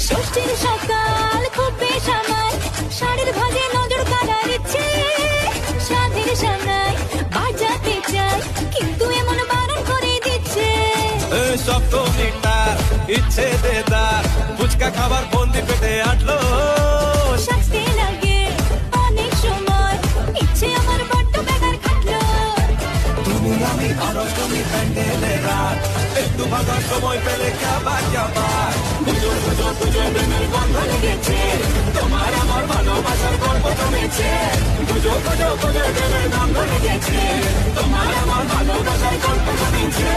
ষষ্ঠীর সকাল খুব বেসামাল, শাড়ির ভাঁজে নজর কাড়ার ইচ্ছে, সাধের সামনায় বাজাতে চাই কিন্তু এমন বারণ করে দিচ্ছে। সপ্তমীটার ইচ্ছে দেদার, ফুচকা খাবার বন্দি পেটে আটলো। সাজতে লাগে অনেক সময়, ইচ্ছে আমার বড্ড বেগার খাটলো। তুমি আমি অরষ্টমী প্যান্ডেলে রাত, একটু ভাগার সময় পেলে খাবার খাবার। বুঝো বুঝো বুঝো প্রেমের গন্ধ লেগেছে, তোমার আমার ভালোবাসার গল্প জমেছে। বুঝো বুঝো বুঝো প্রেমের গন্ধ লেগেছে, তোমার আমার ভালোবাসার গল্প জমেছে।